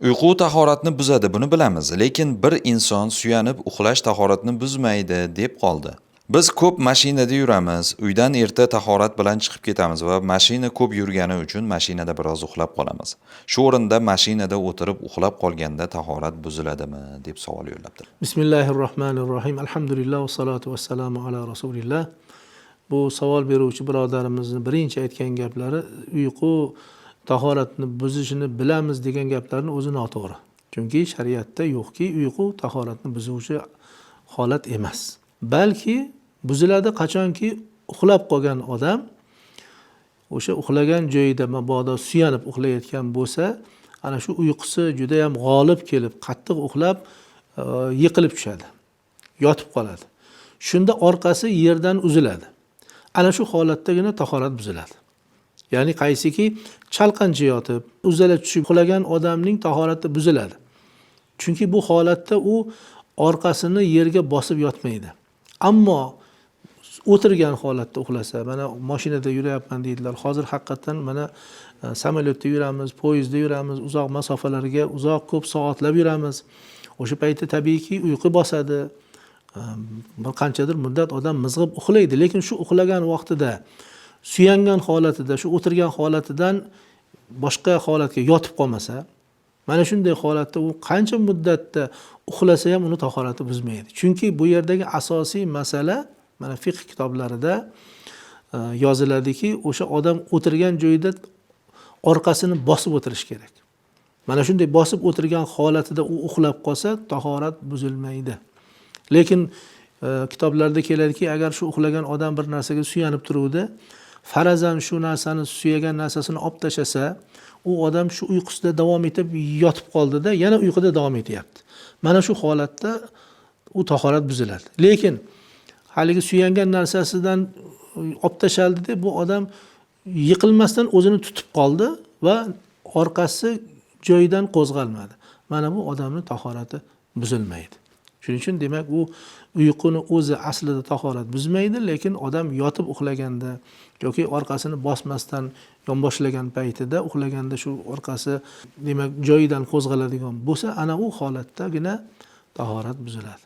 Uyqu tahoratni buzadi, buni bilamiz, lekin bir inson suyanib uxlash tahoratni buzmaydi deb qoldi. Biz ko'p mashinada yuramiz, uydan erta tahorat bilan chiqib ketamiz va mashina ko'p yurgani uchun mashinada biroz uxlab qolamiz. Shu o'rinda mashinada o'tirib uxlab qolganda tahorat buziladimi deb savol yo'llabdi. Bismillahirrohmanirrohim. Alhamdulillah va salatu vassalamu ala rasulillah. Bu savol beruvchi birodarimizning birinchi aytgan gaplari uyqu tahoratni buzishini bilamiz degan gaplarni o'zi noto'g'ri. Chunki shariatda yo'qki, uyqu tahoratni buzuvchi holat emas. Balki buziladi qachonki uxlab qolgan odam o'sha uxlagan joyida mabodo suyanib uxlayotgan bo'lsa, ana shu uyqusi juda ham g'olib kelib, qattiq uxlab yiqilib tushadi. Yotib qoladi. Shunda orqasi yerdan uziladi. Ana shu holatdagina tahorat buziladi. Ya'ni qaysiki chalqancha yotib, uzala tushib uxlagan odamning tahorati buziladi. Chunki bu holatda u orqasini yerga bosib yotmaydi. Ammo o'tirgan holatda uxlasa, mana mashinada yurayapman deydilar. Hozir haqiqatan mana samolyotda yuramiz, poyezdda yuramiz, uzoq masofalarga uzoq ko'p soatlab yuramiz. O'sha paytda tabiiyki uyqu bosadi. Bir qanchadir muddat odam mizg'ib uxlaydi, lekin shu uxlagan vaqtida suyangan holatida, shu o'tirgan holatidan boshqa holatga yotib qolmasa, mana shunday holatda u qancha muddatda uxlasa ham uni tahorati buzmaydi. Chunki bu yerdagi asosiy masala mana fiqh kitoblarida yoziladiki, o'sha odam o'tirgan joyida orqasini bosib o'tirish kerak. Mana shunday bosib o'tirgan holatida u uxlab qolsa, tahorat buzilmaydi. Lekin kitoblarda keladiki, agar shu uxlagan odam bir narsaga suyanib turuvdi, farazan shu narsani suyagan narsasini olib tashlasa, u odam shu uyqusida davom etib yotib qoldida, yana uyquda davom etyapti. Mana shu holatda u tahorat buziladi. Lekin haligi suyangan narsasidan olib tashldi, bu odam yiqilmasdan o'zini tutib qoldi va orqasi joyidan qo'zg'almadi. Mana bu odamning tahorati buzilmaydi. Shuning uchun demak u uyquni o'zi aslida tahorat buzmaydi, lekin odam yotib uxlaganda yoki orqasini bosmasdan yonboshlagan paytida uxlaganda shu orqasi demak joyidan qo'zg'aladigan bo'lsa, ana u holatdagina tahorat buziladi.